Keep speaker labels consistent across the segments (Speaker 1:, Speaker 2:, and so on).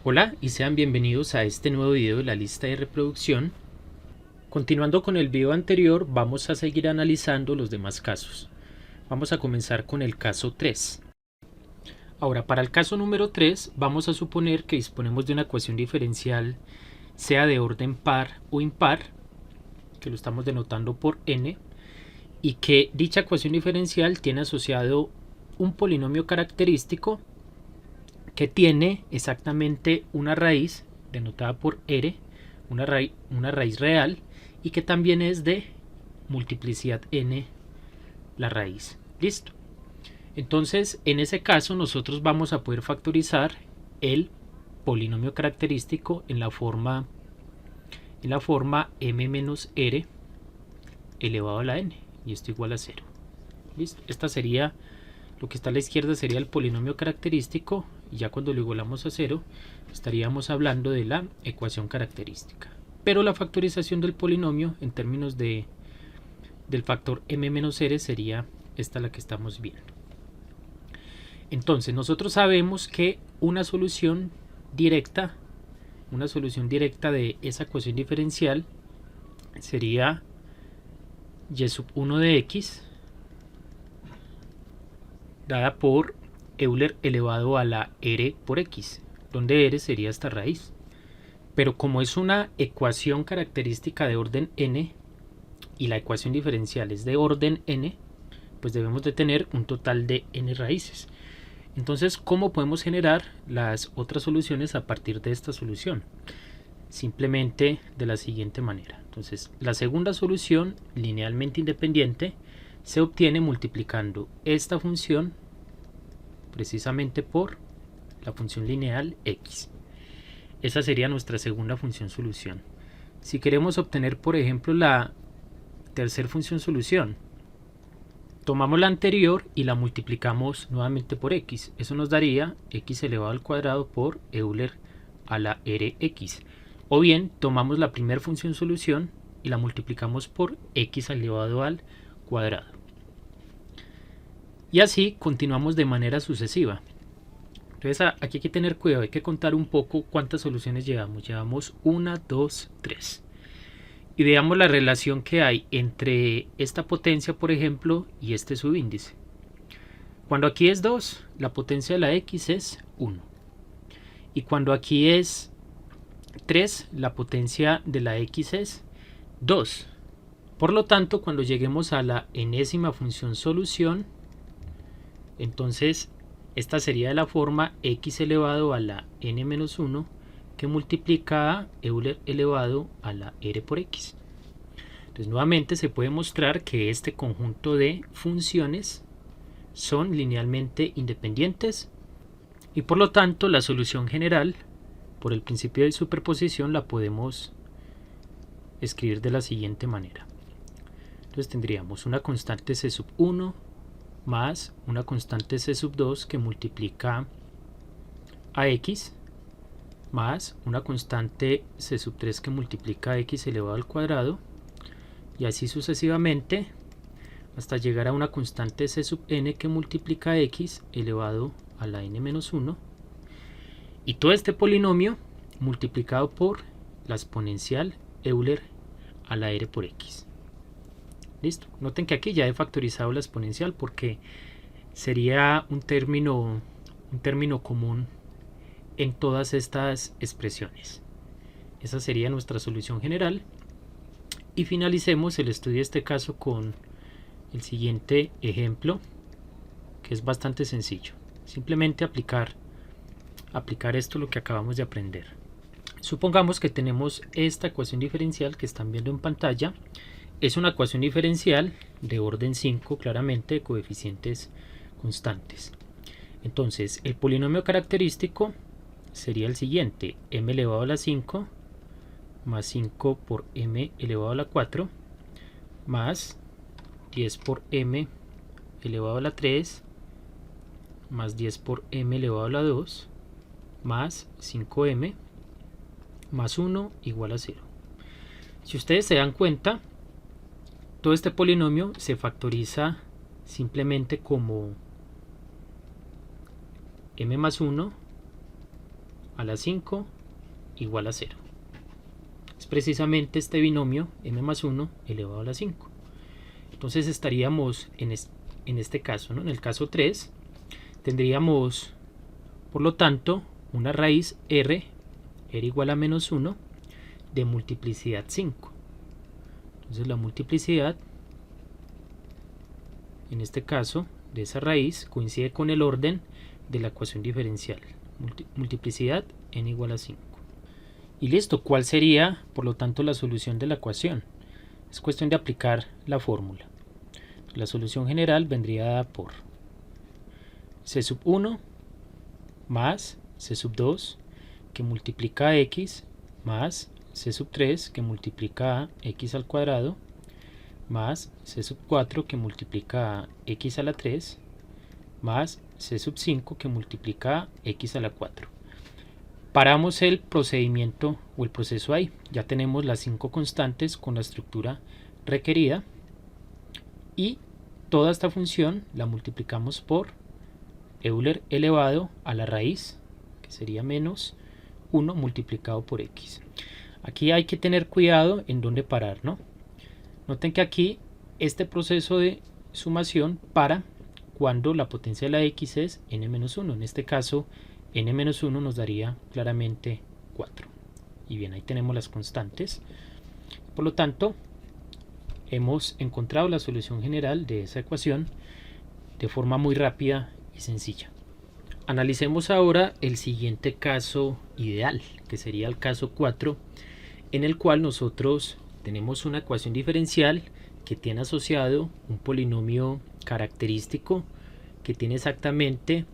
Speaker 1: Hola y sean bienvenidos a este nuevo video de la lista de reproducción. Continuando con el video anterior, vamos a seguir analizando los demás casos. Vamos a comenzar con el caso 3. Ahora, para el caso número 3, vamos a suponer que disponemos de una ecuación diferencial, sea de orden par o impar, que lo estamos denotando por n, y que dicha ecuación diferencial tiene asociado un polinomio característico que tiene exactamente una raíz denotada por r, una raíz real, y que también es de multiplicidad n la raíz. Listo. Entonces, en ese caso nosotros vamos a poder factorizar el polinomio característico en la forma m menos r elevado a la n, y esto igual a 0. Listo. Esta sería, lo que está a la izquierda sería el polinomio característico, y ya cuando lo igualamos a 0 estaríamos hablando de la ecuación característica. Pero la factorización del polinomio en términos del factor m menos r sería esta la que estamos viendo. Entonces nosotros sabemos que una solución directa de esa ecuación diferencial sería y sub 1 de x dada por Euler elevado a la r por x, donde r sería esta raíz. Pero como es una ecuación característica de orden n y la ecuación diferencial es de orden n, pues debemos de tener un total de n raíces. Entonces, ¿cómo podemos generar las otras soluciones a partir de esta solución? Simplemente de la siguiente manera. Entonces, la segunda solución linealmente independiente se obtiene multiplicando esta función precisamente por la función lineal x. Esa sería nuestra segunda función solución. Si queremos obtener, por ejemplo, la tercera función solución, tomamos la anterior y la multiplicamos nuevamente por x. Eso nos daría x elevado al cuadrado por Euler a la rx. O bien, tomamos la primera función solución y la multiplicamos por x elevado al cuadrado. Y así continuamos de manera sucesiva. Entonces aquí hay que tener cuidado, hay que contar un poco cuántas soluciones llevamos. Llevamos 1, 2, 3. Y veamos la relación que hay entre esta potencia, por ejemplo, y este subíndice. Cuando aquí es 2, la potencia de la x es 1. Y cuando aquí es 3, la potencia de la x es 2. Por lo tanto, cuando lleguemos a la enésima función solución, entonces esta sería de la forma x elevado a la n menos 1 que multiplica a Euler elevado a la r por x. Entonces nuevamente se puede mostrar que este conjunto de funciones son linealmente independientes y por lo tanto la solución general por el principio de superposición la podemos escribir de la siguiente manera. Entonces tendríamos una constante c sub 1 más una constante c sub 2 que multiplica a x más una constante c sub 3 que multiplica a x elevado al cuadrado, y así sucesivamente hasta llegar a una constante c sub n que multiplica a x elevado a la n menos 1, y todo este polinomio multiplicado por la exponencial Euler a la r por x. Listo. Noten que aquí ya he factorizado la exponencial porque sería un término común en todas estas expresiones. Esa sería nuestra solución general. Y finalicemos el estudio de este caso con el siguiente ejemplo, que es bastante sencillo. Simplemente aplicar esto lo que acabamos de aprender. Supongamos que tenemos esta ecuación diferencial que están viendo en pantalla. Es una ecuación diferencial de orden 5, claramente, de coeficientes constantes. Entonces, el polinomio característico sería el siguiente: m elevado a la 5 más 5 por m elevado a la 4 más 10 por m elevado a la 3 más 10 por m elevado a la 2 más 5m más 1 igual a 0. Si ustedes se dan cuenta, todo este polinomio se factoriza simplemente como m más 1 a la 5 igual a 0. Es precisamente este binomio m más 1 elevado a la 5. Entonces estaríamos en este caso, ¿no? En el caso 3, tendríamos, por lo tanto, una raíz r igual a menos 1 de multiplicidad 5. Entonces la multiplicidad, en este caso, de esa raíz coincide con el orden de la ecuación diferencial. Multiplicidad n igual a 5. Y listo, ¿cuál sería, por lo tanto, la solución de la ecuación? Es cuestión de aplicar la fórmula. La solución general vendría dada por c sub 1 más c sub 2 que multiplica a x más c sub 3 que multiplica a x al cuadrado más c sub 4 que multiplica a x a la 3 más c sub 5 que multiplica a x a la 4. Paramos el procedimiento o el proceso ahí. Ya tenemos las 5 constantes con la estructura requerida y toda esta función la multiplicamos por Euler elevado a la raíz, que sería menos 1 multiplicado por x. Aquí hay que tener cuidado en dónde parar, ¿no? Noten que aquí este proceso de sumación para cuando la potencia de la x es n-1. En este caso, n-1 nos daría claramente 4. Y bien, ahí tenemos las constantes. Por lo tanto, hemos encontrado la solución general de esa ecuación de forma muy rápida y sencilla. Analicemos ahora el siguiente caso ideal, que sería el caso 4, en el cual nosotros tenemos una ecuación diferencial que tiene asociado un polinomio característico que tiene exactamente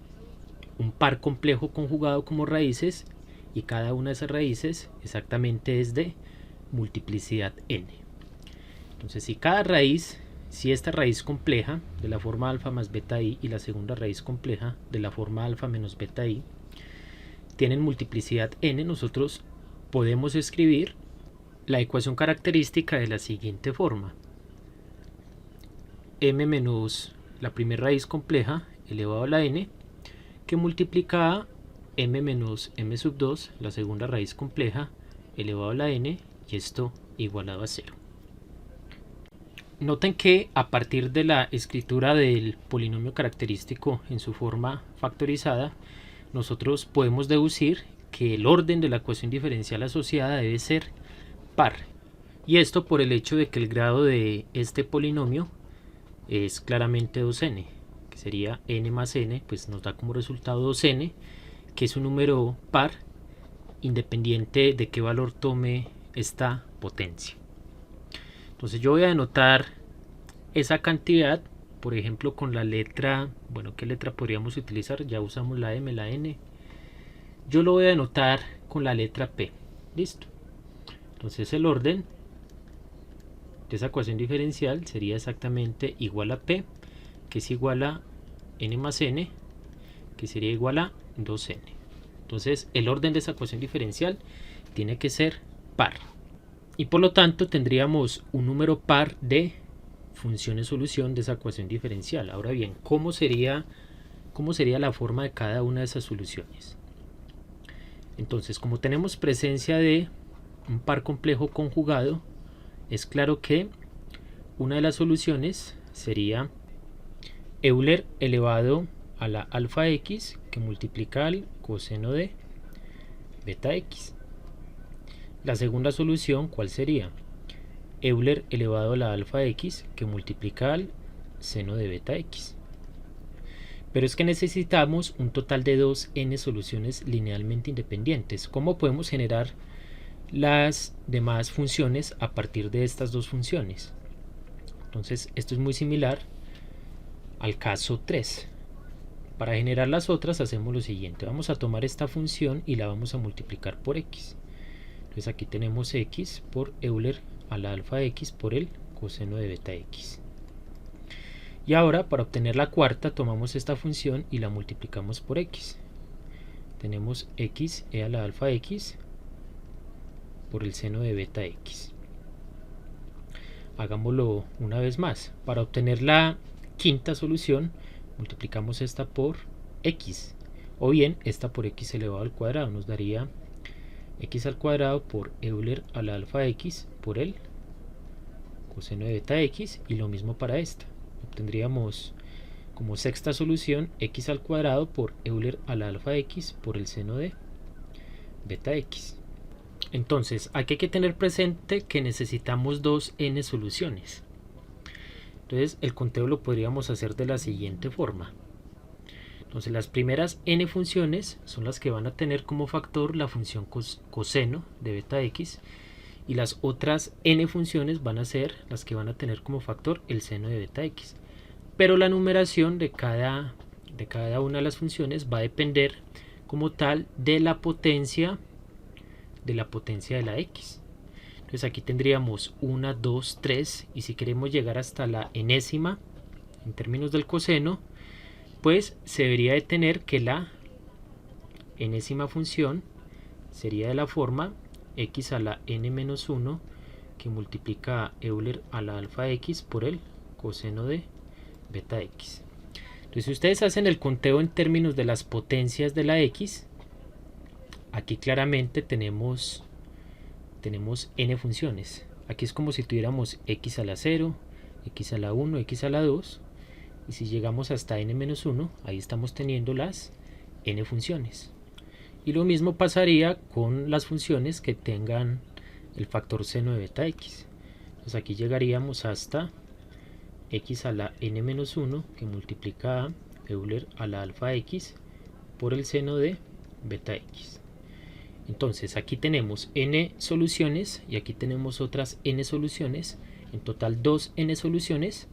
Speaker 1: un par complejo conjugado como raíces y cada una de esas raíces exactamente es de multiplicidad n. Entonces si esta raíz compleja de la forma alfa más beta i y la segunda raíz compleja de la forma alfa menos beta i tienen multiplicidad n, nosotros podemos escribir la ecuación característica de la siguiente forma: m menos la primera raíz compleja elevado a la n que multiplica a m menos m sub 2 la segunda raíz compleja elevado a la n y esto igualado a 0. Noten que a partir de la escritura del polinomio característico en su forma factorizada, nosotros podemos deducir que el orden de la ecuación diferencial asociada debe ser par. Y esto por el hecho de que el grado de este polinomio es claramente 2n, que sería n más n, pues nos da como resultado 2n, que es un número par independiente de qué valor tome esta potencia. Entonces yo voy a denotar esa cantidad, por ejemplo, con la letra, bueno, ¿qué letra podríamos utilizar? Ya usamos la M, la N. Yo lo voy a denotar con la letra P. Listo. Entonces el orden de esa ecuación diferencial sería exactamente igual a P, que es igual a N más N, que sería igual a 2N. Entonces el orden de esa ecuación diferencial tiene que ser par. Y por lo tanto tendríamos un número par de funciones solución de esa ecuación diferencial. Ahora bien, ¿cómo sería la forma de cada una de esas soluciones? Entonces, como tenemos presencia de un par complejo conjugado, es claro que una de las soluciones sería Euler elevado a la alfa x que multiplica al coseno de beta x. La segunda solución, ¿cuál sería? Euler elevado a la alfa x que multiplica al seno de beta x. Pero es que necesitamos un total de 2n soluciones linealmente independientes. ¿Cómo podemos generar las demás funciones a partir de estas dos funciones? Entonces esto es muy similar al caso 3. Para generar las otras hacemos lo siguiente: vamos a tomar esta función y la vamos a multiplicar por x. Entonces aquí tenemos x por Euler a la alfa x por el coseno de beta x. Y ahora para obtener la cuarta tomamos esta función y la multiplicamos por x. Tenemos x e a la alfa x por el seno de beta x. Hagámoslo una vez más. Para obtener la quinta solución multiplicamos esta por x. o bien esta por x elevado al cuadrado, nos daría x al cuadrado por Euler a la alfa x por el coseno de beta x, y lo mismo para esta. Obtendríamos como sexta solución x al cuadrado por Euler a la alfa x por el seno de beta x. Entonces aquí hay que tener presente que necesitamos 2n soluciones. Entonces el conteo lo podríamos hacer de la siguiente forma. Entonces las primeras n funciones son las que van a tener como factor la función coseno de beta x, y las otras n funciones van a ser las que van a tener como factor el seno de beta x. Pero la numeración de cada una de las funciones va a depender como tal de la potencia de la x. Entonces aquí tendríamos 1, 2, 3, y si queremos llegar hasta la enésima en términos del coseno, pues se debería de tener que la enésima función sería de la forma x a la n-1 que multiplica a Euler a la alfa x por el coseno de beta x. Entonces si ustedes hacen el conteo en términos de las potencias de la x, aquí claramente tenemos n funciones. Aquí es como si tuviéramos x a la 0, x a la 1, x a la 2, y si llegamos hasta n-1, ahí estamos teniendo las n funciones. Y lo mismo pasaría con las funciones que tengan el factor seno de beta x. Entonces aquí llegaríamos hasta x a la n-1 que multiplica a Euler a la alfa x por el seno de beta x. Entonces aquí tenemos n soluciones y aquí tenemos otras n soluciones, en total 2n soluciones,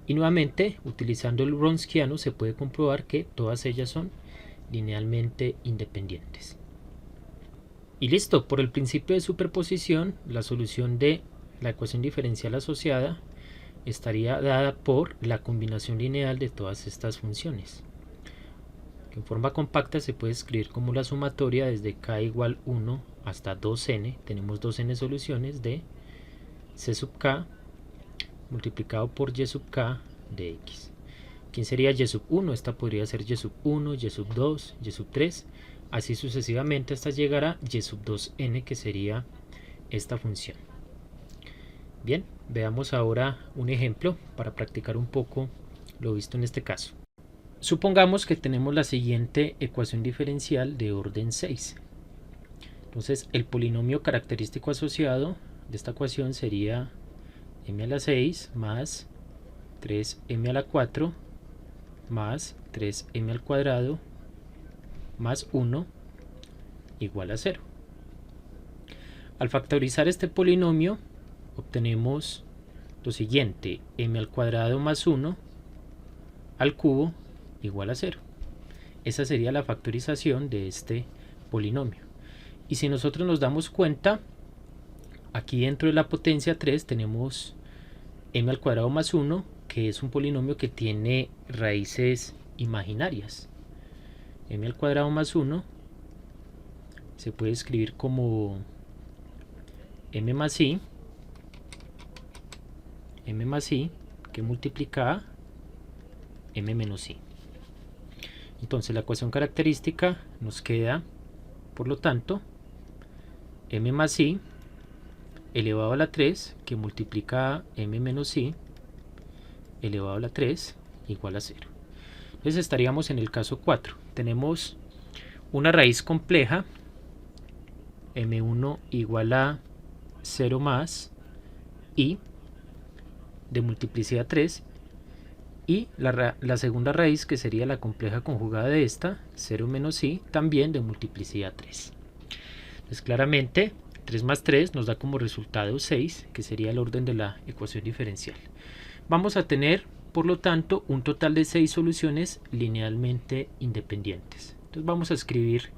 Speaker 1: y nuevamente utilizando el Wronskiano se puede comprobar que todas ellas son linealmente independientes. Y listo, por el principio de superposición, la solución de la ecuación diferencial asociada estaría dada por la combinación lineal de todas estas funciones, que en forma compacta se puede escribir como la sumatoria desde k igual 1 hasta 2n. Tenemos 2n soluciones de c sub k multiplicado por y sub k de x. ¿Quién sería y sub 1? Esta podría ser y sub 1, y sub 2, y sub 3, así sucesivamente hasta llegar a y sub 2n, que sería esta función. Bien, veamos ahora un ejemplo para practicar un poco lo visto en este caso. Supongamos que tenemos la siguiente ecuación diferencial de orden 6. Entonces el polinomio característico asociado de esta ecuación sería m a la 6 más 3m a la 4 más 3m al cuadrado más 1 igual a 0. Al factorizar este polinomio obtenemos lo siguiente: m al cuadrado más 1 al cubo igual a 0. Esa sería la factorización de este polinomio. Y si nosotros nos damos cuenta, aquí dentro de la potencia 3 tenemos m al cuadrado más 1, que es un polinomio que tiene raíces imaginarias. M al cuadrado más 1 se puede escribir como m más i que multiplica a m menos i. Entonces la ecuación característica nos queda, por lo tanto, m más i elevado a la 3 que multiplica a m menos i elevado a la 3 igual a 0. Entonces estaríamos en el caso 4. Tenemos una raíz compleja, m1 igual a 0 más i de multiplicidad 3, y la segunda raíz, que sería la compleja conjugada de esta, 0 menos i, también de multiplicidad 3. Entonces claramente 3 más 3 nos da como resultado 6, que sería el orden de la ecuación diferencial. Vamos a tener, por lo tanto, un total de 6 soluciones linealmente independientes. Entonces vamos a escribir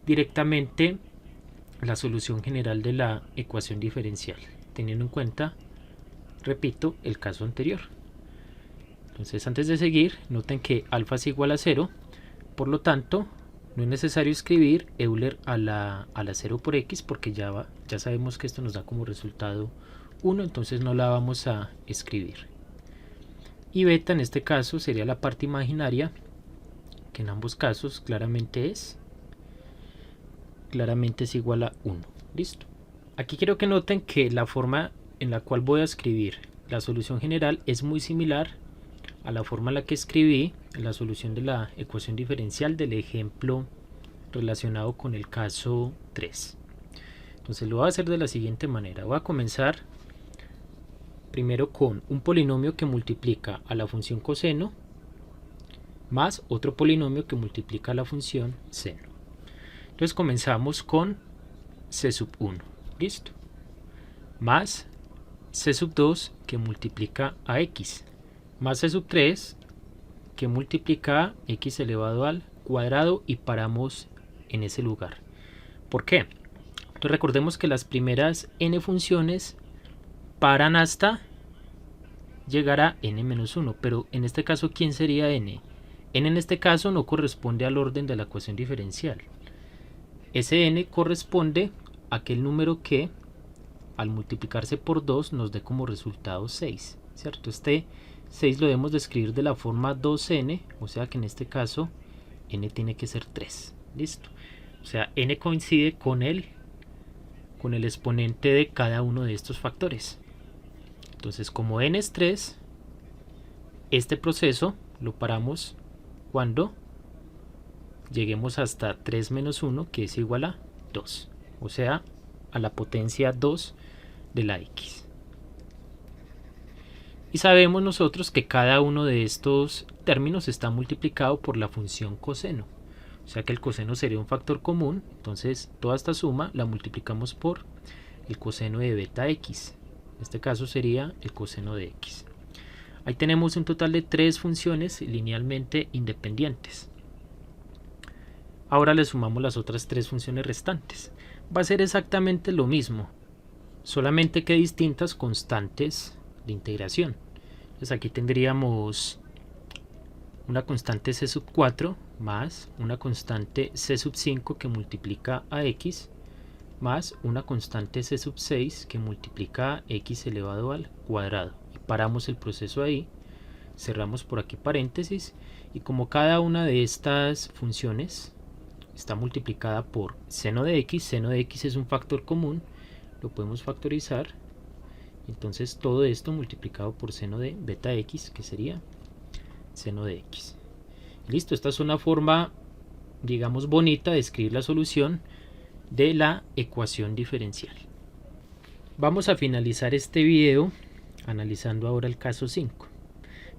Speaker 1: directamente la solución general de la ecuación diferencial, teniendo en cuenta, repito, el caso anterior. Entonces, antes de seguir, noten que alfa es igual a 0, por lo tanto no es necesario escribir Euler a la 0 por x, porque ya sabemos que esto nos da como resultado 1, entonces no la vamos a escribir. Y beta en este caso sería la parte imaginaria que en ambos casos claramente es igual a 1. Listo. Aquí quiero que noten que la forma en la cual voy a escribir la solución general es muy similar a la forma en la que escribí la solución de la ecuación diferencial del ejemplo relacionado con el caso 3. Entonces lo voy a hacer de la siguiente manera. Voy a comenzar primero con un polinomio que multiplica a la función coseno más otro polinomio que multiplica a la función seno. Entonces comenzamos con c sub 1, listo, más c sub 2 que multiplica a x, más c sub 3 que multiplica a x elevado al cuadrado y paramos en ese lugar. ¿Por qué? Entonces recordemos que las primeras n funciones paran hasta llegar a n-1, pero en este caso, ¿quién sería n? N en este caso no corresponde al orden de la ecuación diferencial. Ese n corresponde a aquel número que al multiplicarse por 2 nos dé como resultado 6, ¿cierto? Este 6 lo debemos de escribir de la forma 2n, o sea que en este caso n tiene que ser 3, listo. O sea, n coincide con el exponente de cada uno de estos factores. Entonces, como n es 3, este proceso lo paramos cuando lleguemos hasta 3 menos 1, que es igual a 2, o sea, a la potencia 2 de la x. Y sabemos nosotros que cada uno de estos términos está multiplicado por la función coseno, o sea que el coseno sería un factor común. Entonces toda esta suma la multiplicamos por el coseno de beta x, en este caso sería el coseno de x. Ahí tenemos un total de 3 funciones linealmente independientes. Ahora le sumamos las otras 3 funciones restantes. Va a ser exactamente lo mismo, solamente que distintas constantes de integración. Entonces aquí tendríamos una constante c sub 4 más una constante c sub 5 que multiplica a x más una constante c sub 6 que multiplica a x elevado al cuadrado. Y paramos el proceso ahí, cerramos por aquí paréntesis, y como cada una de estas funciones está multiplicada por seno de x es un factor común, lo podemos factorizar. Entonces todo esto multiplicado por seno de beta x, que sería seno de x. Listo, esta es una forma, digamos, bonita de escribir la solución de la ecuación diferencial. Vamos a finalizar este video analizando ahora el caso 5.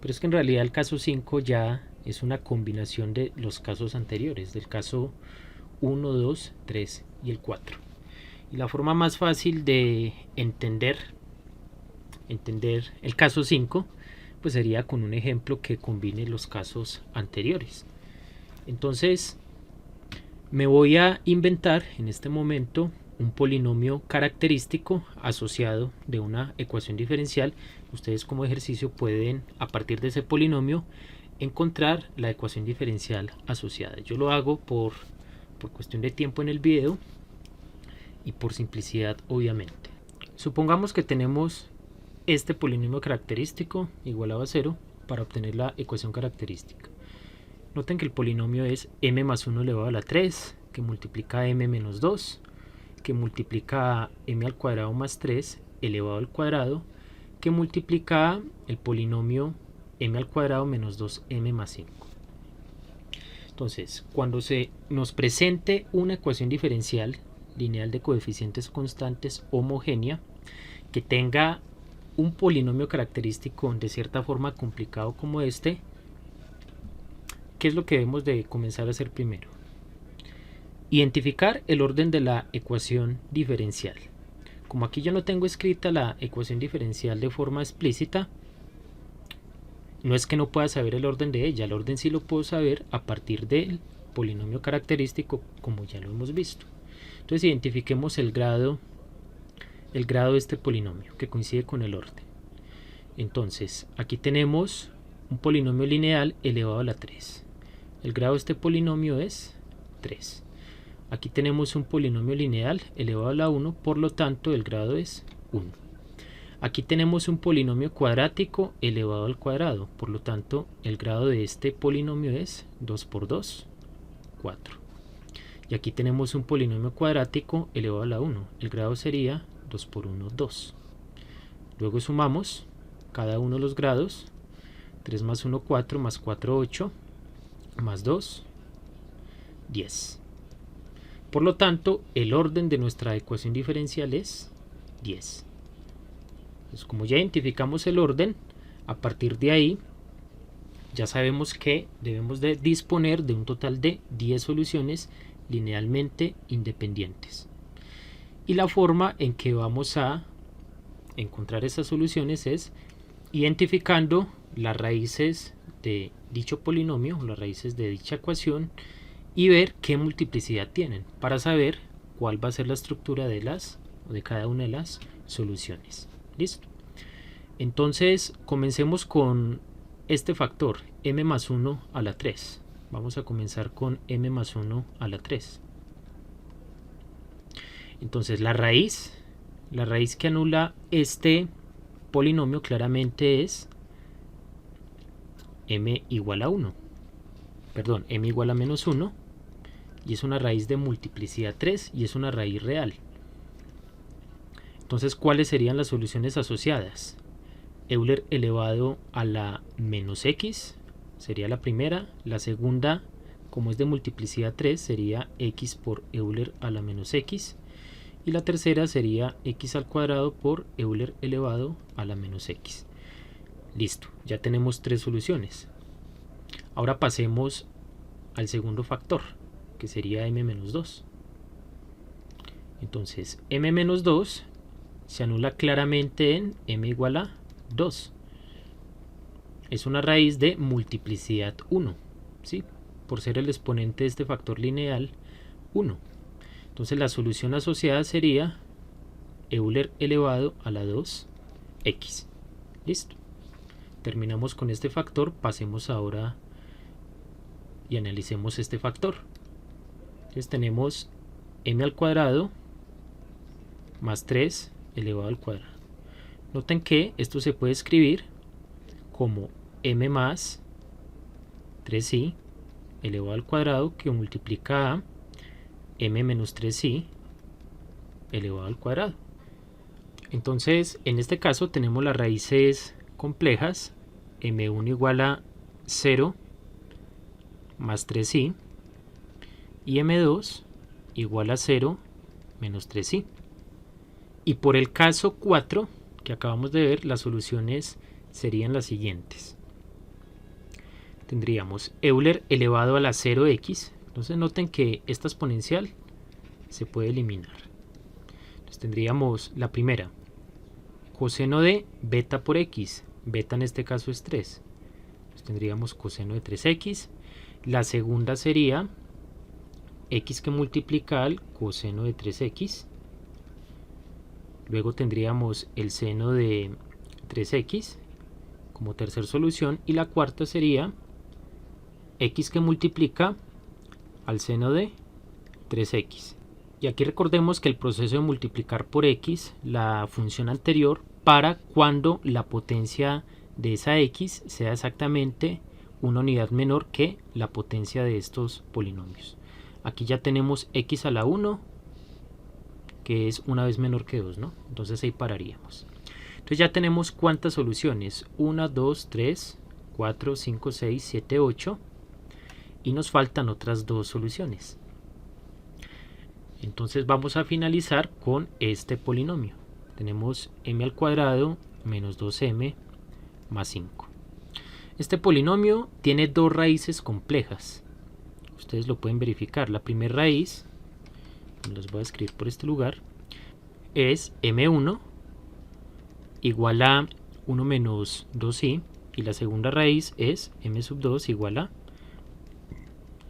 Speaker 1: Pero es que en realidad el caso 5 ya es una combinación de los casos anteriores, del caso 1, 2, 3 y el 4. Y la forma más fácil de entender el caso 5 pues sería con un ejemplo que combine los casos anteriores. Entonces me voy a inventar en este momento un polinomio característico asociado de una ecuación diferencial. Ustedes como ejercicio pueden, a partir de ese polinomio, encontrar la ecuación diferencial asociada. Yo lo hago por cuestión de tiempo en el video y por simplicidad, obviamente. Supongamos que tenemos este polinomio característico igualado a 0 para obtener la ecuación característica. Noten que el polinomio es m más 1 elevado a la 3, que multiplica a m menos 2, que multiplica a m al cuadrado más 3 elevado al cuadrado, que multiplica a el polinomio m al cuadrado menos 2m más 5. Entonces, cuando se nos presente una ecuación diferencial lineal de coeficientes constantes homogénea que tenga un polinomio característico de cierta forma complicado como este, ¿qué es lo que debemos de comenzar a hacer primero? Identificar el orden de la ecuación diferencial. Como aquí yo no tengo escrita la ecuación diferencial de forma explícita, no es que no pueda saber el orden de ella, el orden sí lo puedo saber a partir del polinomio característico, como ya lo hemos visto. Entonces identifiquemos el grado de este polinomio que coincide con el orden. Entonces aquí tenemos un polinomio lineal elevado a la 3. El grado de este polinomio es 3. Aquí tenemos un polinomio lineal elevado a la 1, por lo tanto el grado es 1. Aquí tenemos un polinomio cuadrático elevado al cuadrado, por lo tanto el grado de este polinomio es 2 por 2, 4. Y aquí tenemos un polinomio cuadrático elevado a la 1, el grado sería 2 por 1, 2. Luego sumamos cada uno de los grados, 3 más 1, 4, más 4, 8, más 2, 10. Por lo tanto, el orden de nuestra ecuación diferencial es 10. Entonces, como ya identificamos el orden, a partir de ahí ya sabemos que debemos de disponer de un total de 10 soluciones linealmente independientes. Y la forma en que vamos a encontrar esas soluciones es identificando las raíces de dicho polinomio, las raíces de dicha ecuación, y ver qué multiplicidad tienen para saber cuál va a ser la estructura de cada una de las soluciones. ¿Listo? Entonces comencemos con este factor m más 1 a la 3. Vamos a comenzar con m más 1 a la 3. Entonces la raíz que anula este polinomio claramente es m igual a 1. Perdón, m igual a menos 1. Y es una raíz de multiplicidad 3 y es una raíz real. Entonces, ¿cuáles serían las soluciones asociadas? Euler elevado a la menos x sería la primera. La segunda, como es de multiplicidad 3, sería x por Euler a la menos x. Y la tercera sería x al cuadrado por Euler elevado a la menos x. Listo, ya tenemos 3 soluciones. Ahora pasemos al segundo factor, que sería m menos 2. Entonces, m menos 2 se anula claramente en m igual a 2. Es una raíz de multiplicidad 1, ¿sí? Por ser el exponente de este factor lineal 1. Entonces la solución asociada sería Euler elevado a la 2x. Listo. Terminamos con este factor. Pasemos ahora y analicemos este factor. Entonces tenemos m al cuadrado más 3 elevado al cuadrado. Noten que esto se puede escribir como m más 3i elevado al cuadrado, que multiplica a m menos 3i elevado al cuadrado. Entonces, en este caso tenemos las raíces complejas, m1 igual a 0 más 3i y m2 igual a 0 menos 3i. Y por el caso 4 que acabamos de ver, las soluciones serían las siguientes. Tendríamos Euler elevado a la 0x. Entonces noten que esta exponencial se puede eliminar. Entonces tendríamos la primera, coseno de beta por x. Beta en este caso es 3. Entonces tendríamos coseno de 3x. La segunda sería x que multiplica al coseno de 3x. Luego tendríamos el seno de 3x como tercera solución. Y la cuarta sería x que multiplica al seno de 3x. Y aquí recordemos que el proceso de multiplicar por x la función anterior para cuando la potencia de esa x sea exactamente una unidad menor que la potencia de estos polinomios. Aquí ya tenemos x a la 1, que es una vez menor que 2, ¿no? Entonces ahí pararíamos. Entonces ya tenemos cuántas soluciones, 1, 2, 3, 4, 5, 6, 7, 8, y nos faltan otras 2 soluciones. Entonces vamos a finalizar con este polinomio. Tenemos m al cuadrado menos 2m más 5. Este polinomio tiene 2 raíces complejas. Ustedes lo pueden verificar. La primera raíz, los voy a escribir por este lugar, es m1 igual a 1 menos 2i, y la segunda raíz es m sub 2 igual a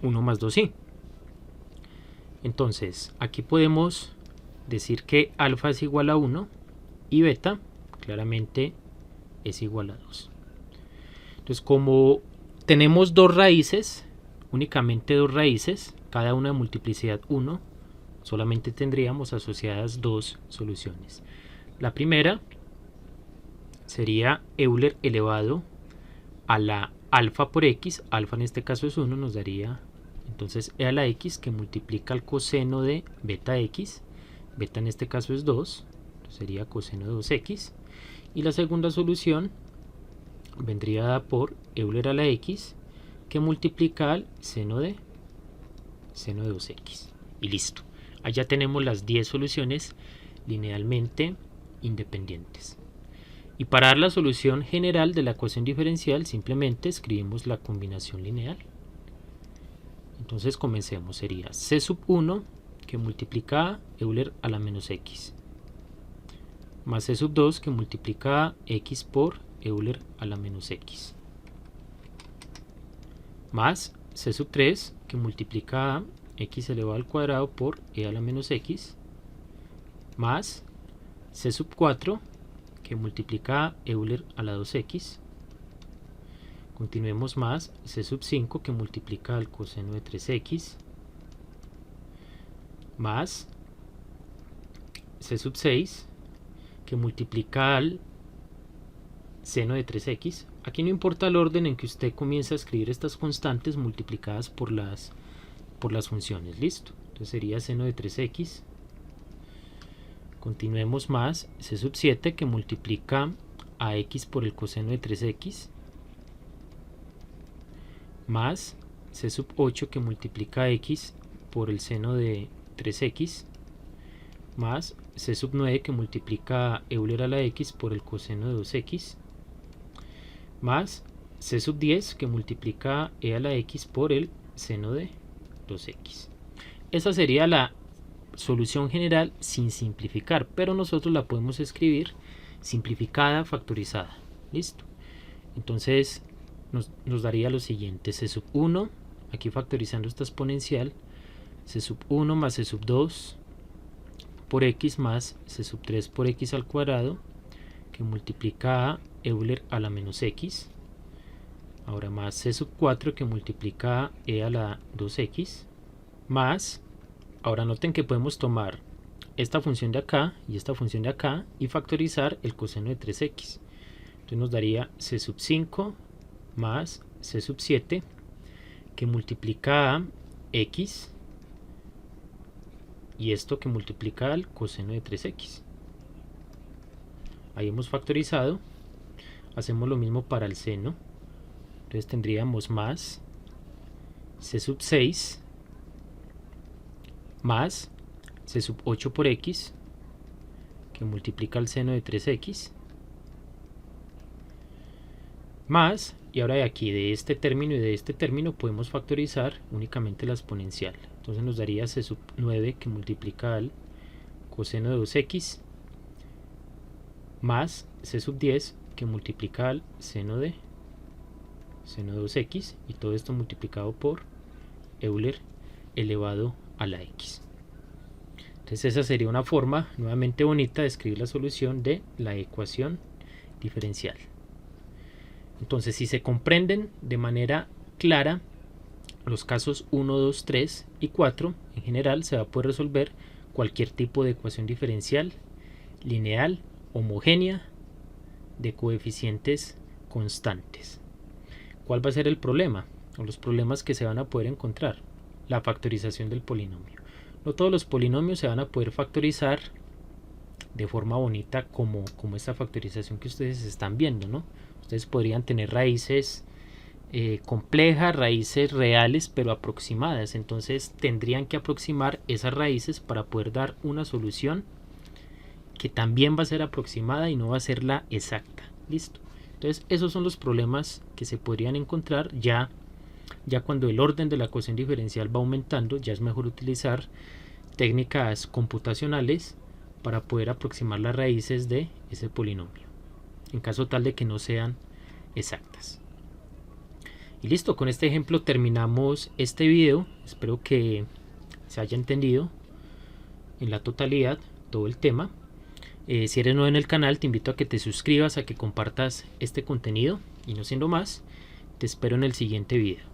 Speaker 1: 1 más 2i. Entonces aquí podemos decir que alfa es igual a 1 y beta claramente es igual a 2. Entonces, como tenemos 2 raíces, únicamente 2 raíces, cada una de multiplicidad 1, solamente tendríamos asociadas 2 soluciones. La primera sería Euler elevado a la alfa por x, alfa en este caso es 1, nos daría entonces e a la x que multiplica el coseno de beta x, beta en este caso es 2, sería coseno de 2x, y la segunda solución vendría dada por Euler a la x que multiplica al seno de 2x, y listo. Allá tenemos las 10 soluciones linealmente independientes. Y para dar la solución general de la ecuación diferencial simplemente escribimos la combinación lineal. Entonces comencemos, sería c sub 1 que multiplica a Euler a la menos x más c sub 2 que multiplica a x por Euler a la menos x más c sub 3 que multiplica a x elevado al cuadrado por e a la menos x más c sub 4 que multiplica a Euler a la 2x. Continuemos más c sub 5 que multiplica al coseno de 3x más c sub 6 que multiplica al seno de 3x. Aquí no importa el orden en que usted comience a escribir estas constantes multiplicadas por las funciones, listo. Entonces sería seno de 3x. Continuemos más c sub 7 que multiplica a x por el coseno de 3x más c sub 8 que multiplica a x por el seno de 3x más c sub 9 que multiplica a Euler a la x por el coseno de 2x más c sub 10 que multiplica a e a la x por el seno de 2x. Esa sería la solución general sin simplificar, pero nosotros la podemos escribir simplificada, factorizada. Listo. Entonces nos daría lo siguiente: c sub 1, aquí factorizando esta exponencial, c sub 1 más c sub 2 por x más c sub 3 por x al cuadrado que multiplica a Euler a la menos x, ahora más c sub 4 que multiplica a e a la 2x más, ahora noten que podemos tomar esta función de acá y esta función de acá y factorizar el coseno de 3x. Entonces nos daría c sub 5 más c sub 7 que multiplica a x y esto que multiplica al coseno de 3x. Ahí hemos factorizado. Hacemos lo mismo para el seno. Entonces tendríamos más c sub 6 más c sub 8 por x que multiplica el seno de 3x más, y ahora de aquí de este término y de este término podemos factorizar únicamente la exponencial. Entonces nos daría c sub 9 que multiplica al coseno de 2x más c sub 10 que multiplica al seno de 2x, y todo esto multiplicado por Euler elevado a la x. Entonces esa sería una forma nuevamente bonita de escribir la solución de la ecuación diferencial. Entonces, si se comprenden de manera clara los casos 1, 2, 3 y 4, en general se va a poder resolver cualquier tipo de ecuación diferencial lineal, homogénea, de coeficientes constantes. ¿Cuál va a ser el problema? O los problemas que se van a poder encontrar. La factorización del polinomio. No todos los polinomios se van a poder factorizar de forma bonita como esta factorización que ustedes están viendo, ¿no? Ustedes podrían tener raíces complejas, raíces reales, pero aproximadas. Entonces tendrían que aproximar esas raíces para poder dar una solución que también va a ser aproximada y no va a ser la exacta. Listo. Entonces esos son los problemas que se podrían encontrar ya cuando el orden de la ecuación diferencial va aumentando. Ya es mejor utilizar técnicas computacionales para poder aproximar las raíces de ese polinomio, en caso tal de que no sean exactas. Y listo, con este ejemplo terminamos este video. Espero que se haya entendido en la totalidad todo el tema. Si eres nuevo en el canal, te invito a que te suscribas, a que compartas este contenido, y no siendo más, te espero en el siguiente video.